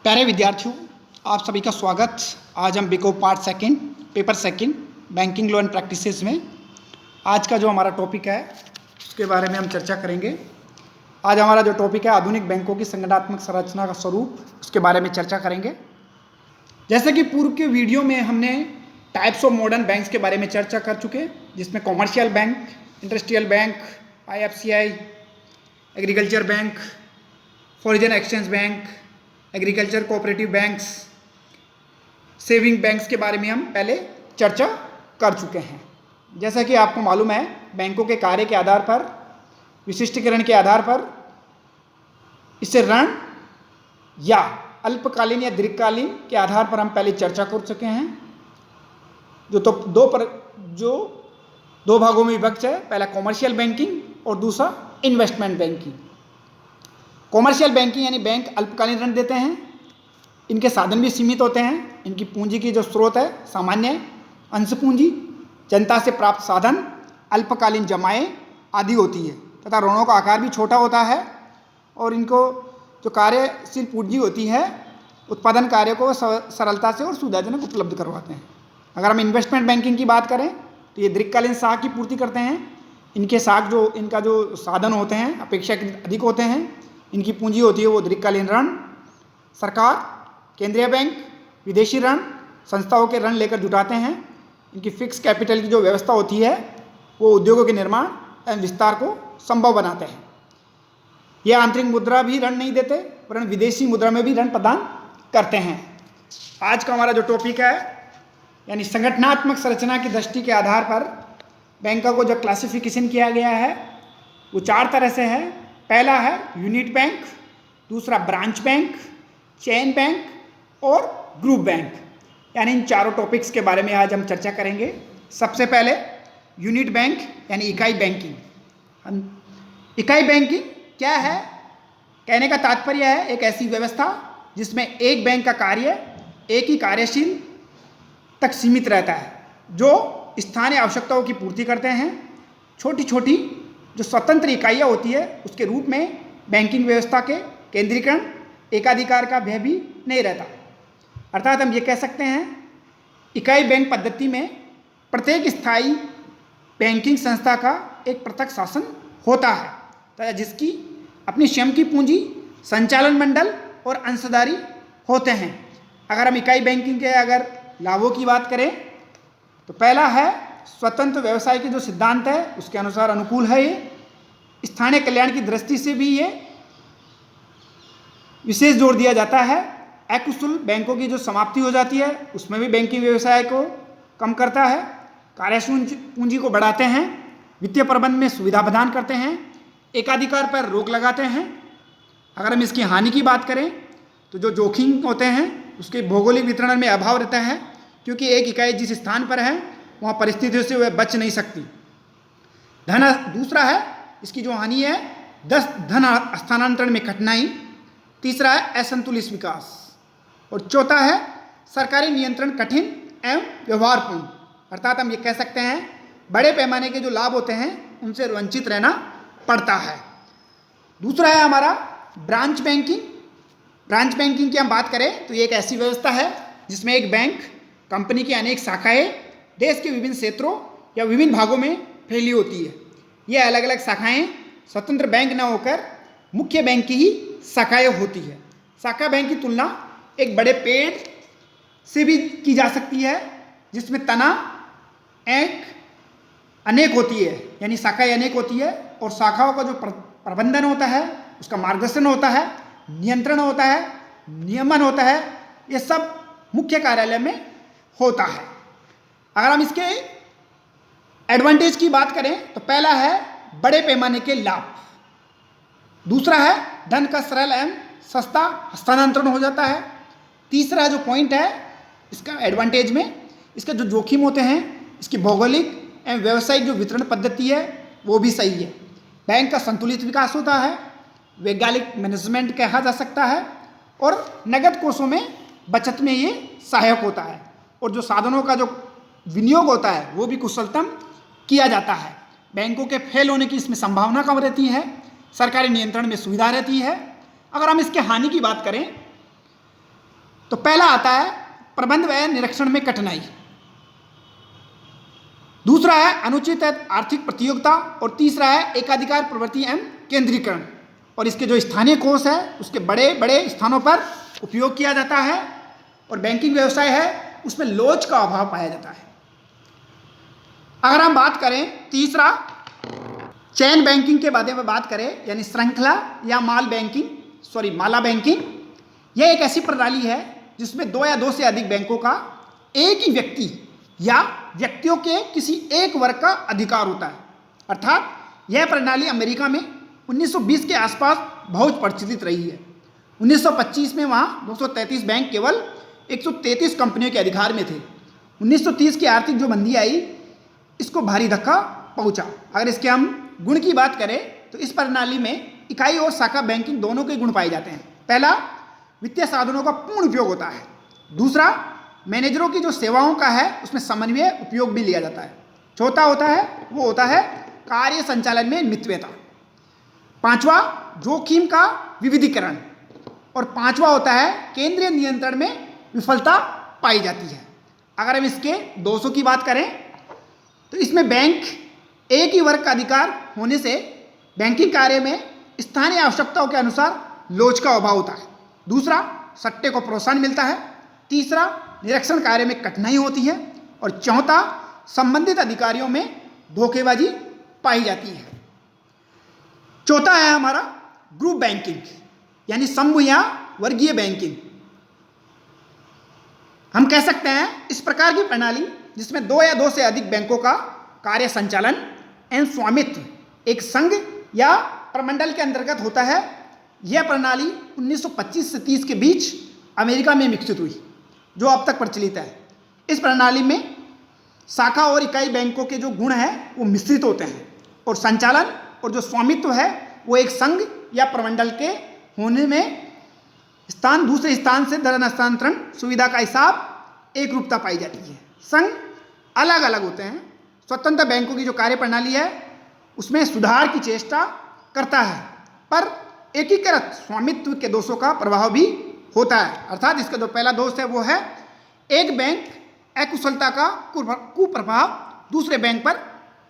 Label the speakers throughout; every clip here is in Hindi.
Speaker 1: प्यारे विद्यार्थियों, आप सभी का स्वागत। आज हम BCom part second paper second banking law and practices में आज का जो हमारा टॉपिक है उसके बारे में हम चर्चा करेंगे। आज हमारा जो टॉपिक है आधुनिक बैंकों की संगठनात्मक संरचना का स्वरूप, उसके बारे में चर्चा करेंगे। जैसे कि पूर्व के वीडियो में हमने टाइप्स ऑफ मॉडर्न बैंक्स के बारे में चर्चा कर चुके, जिसमें commercial bank, industrial bank, IFCI, agriculture bank, foreign exchange bank, agriculture cooperative banks, saving banks के बारे में हम पहले चर्चा कर चुके हैं। जैसा कि आपको मालूम है, बैंकों के कार्य के आधार पर, विशिष्टीकरण के आधार पर इसे ऋण या अल्पकालीन या दीर्घकालीन के आधार पर हम पहले चर्चा कर चुके हैं। जो दो भागों में विभक्त है, पहला कॉमर्शियल बैंकिंग और दूसरा इन्वेस्टमेंट बैंकिंग। कॉमर्शियल बैंकिंग यानी बैंक अल्पकालीन ऋण देते हैं, इनके साधन भी सीमित होते हैं, इनकी पूंजी की जो स्रोत है सामान्य अंश पूंजी, जनता से प्राप्त साधन, अल्पकालीन जमाएं आदि होती है तथा ऋणों का आकार भी छोटा होता है और इनको जो कार्यशील पूंजी होती है उत्पादन कार्य को सरलता से और सुविधाजनक उपलब्ध करवाते हैं। अगर हम इन्वेस्टमेंट बैंकिंग की बात करें तो ये दीर्घकालीन साख की पूर्ति करते हैं। इनका जो साधन होते हैं अपेक्षाकृत अधिक होते हैं, इनकी पूंजी होती है वो दीर्घकालीन ऋण, सरकार, केंद्रीय बैंक, विदेशी ऋण, संस्थाओं के ऋण लेकर जुटाते हैं। इनकी फिक्स कैपिटल की जो व्यवस्था होती है वो उद्योगों के निर्माण एवं विस्तार को संभव बनाते हैं। ये आंतरिक मुद्रा भी ऋण नहीं देते, वरन विदेशी मुद्रा में भी ऋण प्रदान करते हैं। आज का हमारा जो टॉपिक है यानी संगठनात्मक संरचना की दृष्टि के आधार पर बैंकों को जो क्लासिफिकेशन किया गया है वो 4 तरह से है। पहला है यूनिट बैंक, दूसरा ब्रांच बैंक, चेन बैंक और ग्रुप बैंक। यानी इन चारों टॉपिक्स के बारे में आज हम चर्चा करेंगे। सबसे पहले यूनिट बैंक यानी इकाई बैंकिंग। इकाई बैंकिंग क्या है? कहने का तात्पर्य है एक ऐसी व्यवस्था जिसमें एक बैंक का कार्य एक ही कार्यशील तक सीमित रहता है, जो स्थानीय आवश्यकताओं की पूर्ति करते हैं। छोटी छोटी जो स्वतंत्र इकाइयाँ होती है उसके रूप में बैंकिंग व्यवस्था के केंद्रीकरण, एकाधिकार का भय भी नहीं रहता। अर्थात हम ये कह सकते हैं इकाई बैंक पद्धति में प्रत्येक स्थायी बैंकिंग संस्था का एक पृथक शासन होता है तथा जिसकी अपनी स्वयं की पूंजी, संचालन मंडल और अंशधारी होते हैं। अगर हम इकाई बैंकिंग के लाभों की बात करें तो पहला है स्वतंत्र व्यवसाय के जो सिद्धांत है उसके अनुसार अनुकूल है। ये स्थानीय कल्याण की दृष्टि से भी ये विशेष जोर दिया जाता है। अकुशल बैंकों की जो समाप्ति हो जाती है उसमें भी बैंकिंग व्यवसाय को कम करता है। कार्यशील पूंजी को बढ़ाते हैं, वित्तीय प्रबंध में सुविधा प्रदान करते हैं, एकाधिकार पर रोक लगाते हैं। अगर हम इसकी हानि की बात करें तो जो जोखिम होते हैं उसके भौगोलिक वितरण में अभाव रहता है, क्योंकि एक इकाई जिस स्थान पर है वहाँ परिस्थितियों से वह बच नहीं सकती। दूसरा है इसकी जो हानि है धन स्थानांतरण में कठिनाई। तीसरा है असंतुलित विकास और चौथा है सरकारी नियंत्रण कठिन एवं व्यवहारपूर्ण। अर्थात हम ये कह सकते हैं बड़े पैमाने के जो लाभ होते हैं उनसे वंचित रहना पड़ता है। दूसरा है हमारा ब्रांच बैंकिंग। ब्रांच बैंकिंग की हम बात करें तो ये एक ऐसी व्यवस्था है जिसमें एक बैंक कंपनी की अनेक शाखाएं देश के विभिन्न क्षेत्रों या विभिन्न भागों में फैली होती है। ये अलग अलग शाखाएं स्वतंत्र बैंक न होकर मुख्य बैंक की ही शाखाएं होती है। शाखा बैंक की तुलना एक बड़े पेड़ से भी की जा सकती है जिसमें तना अनेक होती है, यानी शाखाएं अनेक होती है और शाखाओं का जो प्रबंधन होता है, उसका मार्गदर्शन होता है, नियंत्रण होता है, नियमन होता है, ये सब मुख्य कार्यालय में होता है। अगर हम इसके एडवांटेज की बात करें तो पहला है बड़े पैमाने के लाभ, दूसरा है धन का सरल एवं सस्ता हस्तांतरण हो जाता है, तीसरा जो पॉइंट है इसका एडवांटेज में इसके जो जोखिम होते हैं इसकी भौगोलिक एवं व्यावसायिक जो वितरण पद्धति है वो भी सही है। बैंक का संतुलित विकास होता है, वैज्ञानिक मैनेजमेंट कहा जा सकता है और नगद कोषों में बचत में ये सहायक होता है और जो साधनों का जो विनियोग होता है वो भी कुशलतम किया जाता है। बैंकों के फेल होने की इसमें संभावना कम रहती है, सरकारी नियंत्रण में सुविधा रहती है। अगर हम इसके हानि की बात करें तो पहला आता है प्रबंध व निरीक्षण में कठिनाई, दूसरा है अनुचित आर्थिक प्रतियोगिता, और तीसरा है एकाधिकार प्रवृत्ति एवं केंद्रीकरण। और इसके जो स्थानीय कोष है उसके बड़े बड़े स्थानों पर उपयोग किया जाता है, और बैंकिंग व्यवसाय है उसमें लोच का अभाव पाया जाता है। अगर हम बात करें तीसरा चैन बैंकिंग के बारे में बात करें, यानी श्रृंखला या माला बैंकिंग, यह एक ऐसी प्रणाली है जिसमें दो या दो से अधिक बैंकों का एक ही व्यक्ति या व्यक्तियों के किसी एक वर्ग का अधिकार होता है। अर्थात यह प्रणाली अमेरिका में 1920 के आसपास बहुत प्रचलित रही है। 1925 में वहाँ 233 बैंक केवल 133 कंपनियों के अधिकार में थे। 1930 की आर्थिक जो मंदी आई, इसको भारी धक्का पहुँचा। अगर इसके हम गुण की बात करें तो इस प्रणाली में इकाई और शाखा बैंकिंग दोनों के गुण पाए जाते हैं। पहला, वित्तीय साधनों का पूर्ण उपयोग होता है। दूसरा, मैनेजरों की जो सेवाओं का है उसमें समन्वय उपयोग भी लिया जाता है। चौथा होता है कार्य संचालन में मितव्यता। पांचवा, जोखिम का विविधीकरण, और पांचवा होता है केंद्रीय नियंत्रण में विफलता पाई जाती है। अगर हम इसके दोषों की बात करें तो इसमें बैंक एक ही वर्ग का अधिकार होने से बैंकिंग कार्य में स्थानीय आवश्यकताओं के अनुसार लोच का अभाव होता है। दूसरा, सट्टे को प्रोत्साहन मिलता है। तीसरा, निरीक्षण कार्य में कठिनाई होती है। और चौथा, संबंधित अधिकारियों में धोखेबाजी पाई जाती है। चौथा है हमारा ग्रुप बैंकिंग, यानी समूह या वर्गीय बैंकिंग। हम कह सकते हैं इस प्रकार की प्रणाली जिसमें दो या दो से अधिक बैंकों का कार्य संचालन एवं स्वामित्व एक संघ या प्रमंडल के अंतर्गत होता है। यह प्रणाली 1925 से 30 के बीच अमेरिका में विकसित हुई, जो अब तक प्रचलित है। इस प्रणाली में शाखा और इकाई बैंकों के जो गुण हैं वो मिश्रित होते हैं, और संचालन और जो स्वामित्व है वो एक संघ या प्रमंडल के होने में दूसरे स्थान से धन हस्तांतरण सुविधा का हिसाब एक रूपता पाई जाती है। संघ अलग अलग होते हैं। स्वतंत्र बैंकों की जो कार्य प्रणाली है उसमें सुधार की चेष्टा करता है, पर एकीकृत स्वामित्व के दोषों का प्रभाव भी होता है। अर्थात इसका जो पहला दोष है वो है एक बैंक अकुशलता का कुप्रभाव दूसरे बैंक पर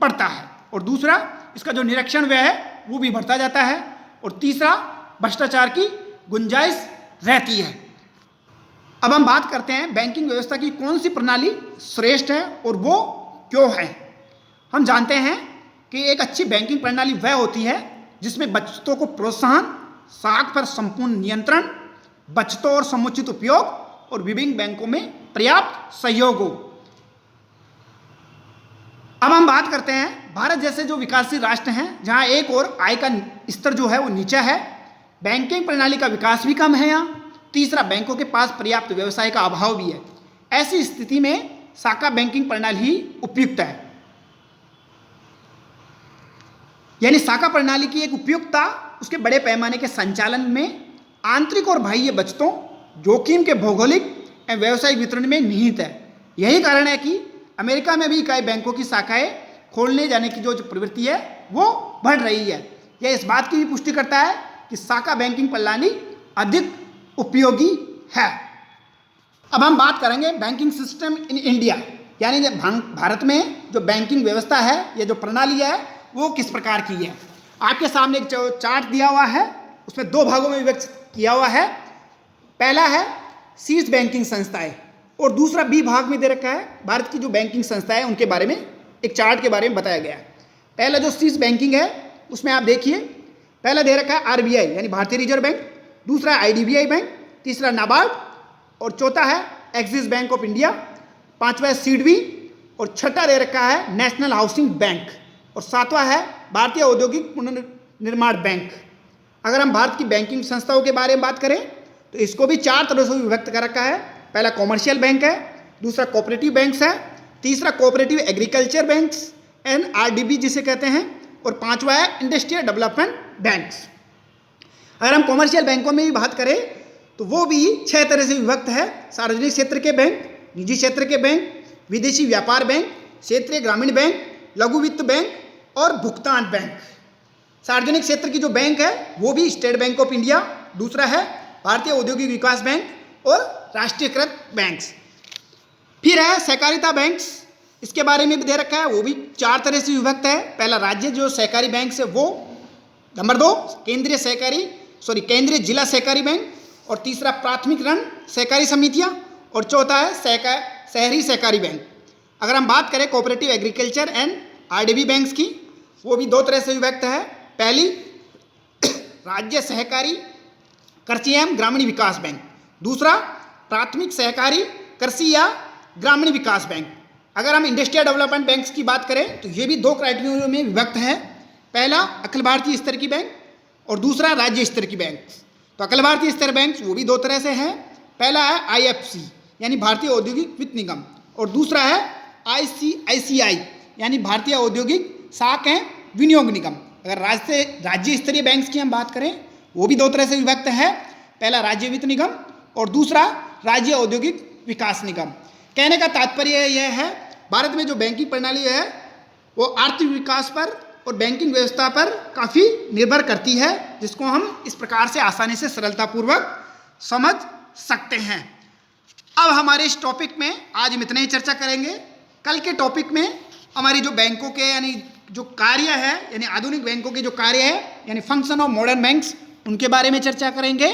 Speaker 1: पड़ता है, और दूसरा इसका जो निरीक्षण व्यय है वो भी बढ़ता जाता है, और तीसरा भ्रष्टाचार की गुंजाइश रहती है। अब हम बात करते हैं बैंकिंग व्यवस्था की कौन सी प्रणाली श्रेष्ठ है और वो क्यों है। हम जानते हैं कि एक अच्छी बैंकिंग प्रणाली वह होती है जिसमें बचतों को प्रोत्साहन, साख पर संपूर्ण नियंत्रण, बचतों और समुचित उपयोग और विभिन्न बैंकों में पर्याप्त सहयोग हो। अब हम बात करते हैं भारत जैसे जो विकासशील राष्ट्र हैं जहां एक और आय का स्तर जो है वो नीचा है, बैंकिंग प्रणाली का विकास भी कम है यहाँ। तीसरा, बैंकों के पास पर्याप्त व्यवसाय का अभाव भी है। ऐसी स्थिति में शाखा बैंकिंग प्रणाली ही उपयुक्त है। यानी शाखा प्रणाली की एक उपयुक्तता उसके बड़े पैमाने के संचालन में, आंतरिक और बाह्य बचतों, जोखिम के भौगोलिक एवं व्यावसायिक वितरण में निहित है। यही कारण है कि अमेरिका में भी कई बैंकों की शाखाएं खोलने जाने की जो प्रवृत्ति है वो बढ़ रही है। यह इस बात की भी पुष्टि करता है कि शाखा बैंकिंग प्रणाली अधिक उपयोगी है। अब हम बात करेंगे बैंकिंग सिस्टम इन इंडिया, यानी भारत में जो बैंकिंग व्यवस्था है, ये जो प्रणाली है वो किस प्रकार की है। आपके सामने एक चार्ट दिया हुआ है, उसमें दो भागों में विभक्त किया हुआ है। पहला है शीर्ष बैंकिंग संस्थाएं, और दूसरा बी भाग में दे रखा है भारत की जो बैंकिंग संस्थाएं उनके बारे में एक चार्ट के बारे में बताया गया है। पहला जो शीर्ष बैंकिंग है उसमें आप देखिए, पहला दे रखा है आरबीआई यानी भारतीय रिजर्व बैंक, दूसरा आईडीबीआई बैंक, तीसरा नाबार्ड, और चौथा है एक्सिस बैंक ऑफ इंडिया, पांचवा है सीडबी, और छठा दे रखा है नेशनल हाउसिंग बैंक, और सातवां है भारतीय औद्योगिक पुनर्निर्माण बैंक। अगर हम भारत की बैंकिंग संस्थाओं के बारे में बात करें तो इसको भी चार तरह से विभक्त कर रखा है। पहला कॉमर्शियल बैंक है, दूसरा कोऑपरेटिव बैंक्स है, तीसरा कोऑपरेटिव एग्रीकल्चर बैंक्स NRDB जिसे कहते हैं, और पांचवा है इंडस्ट्रियल डेवलपमेंट बैंक्स। अगर हम कॉमर्शियल बैंकों में भी बात करें तो वो भी छह तरह से विभक्त है। सार्वजनिक क्षेत्र के बैंक, निजी क्षेत्र के बैंक, विदेशी व्यापार बैंक, क्षेत्रीय ग्रामीण बैंक, लघु वित्त बैंक और भुगतान बैंक। सार्वजनिक क्षेत्र की जो बैंक है वो भी स्टेट बैंक ऑफ इंडिया, दूसरा है भारतीय औद्योगिक विकास बैंक, और राष्ट्रीयकृत बैंक्स। फिर है सहकारिता बैंक्स, इसके बारे में भी दे रखा है, वो भी 4 तरह से विभक्त है। पहला राज्य जो सहकारी बैंक है वो, नंबर 2 केंद्रीय जिला सहकारी बैंक, और तीसरा प्राथमिक ऋण सहकारी समितियां, और चौथा है शहरी सहकारी बैंक। अगर हम बात करें cooperative agriculture and RDB banks की, वो भी 2 तरह से विभक्त है। पहली राज्य सहकारी कृषि एवं ग्रामीण विकास बैंक, दूसरा प्राथमिक सहकारी कृषि या ग्रामीण विकास बैंक। अगर हम इंडस्ट्रियल डेवलपमेंट बैंक्स की बात करें तो ये भी 2 क्राइटेरिया में विभक्त है। पहला अखिल भारतीय स्तर की बैंक और दूसरा राज्य स्तर की बैंक। तो अखिल भारतीय स्तर बैंक वो भी 2 तरह से है। पहला है आईएफसी यानी भारतीय औद्योगिक वित्त निगम, और दूसरा है आईसीआईसीआई यानी भारतीय औद्योगिक साख एवं विनियोग निगम। अगर राज्य स्तरीय बैंक्स की हम बात करें वो भी 2 तरह से विभक्त है। पहला राज्य वित्त निगम और दूसरा राज्य औद्योगिक विकास निगम। कहने का तात्पर्य यह है, भारत में जो बैंकिंग प्रणाली है वो आर्थिक विकास पर और बैंकिंग व्यवस्था पर काफ़ी निर्भर करती है, जिसको हम इस प्रकार से आसानी से सरलतापूर्वक समझ सकते हैं। अब हमारे इस टॉपिक में आज हम इतना ही चर्चा करेंगे। कल के टॉपिक में हमारी जो बैंकों के यानी जो कार्य है, यानी आधुनिक बैंकों के जो कार्य है, यानी फंक्शन ऑफ मॉडर्न बैंक्स, उनके बारे में चर्चा करेंगे।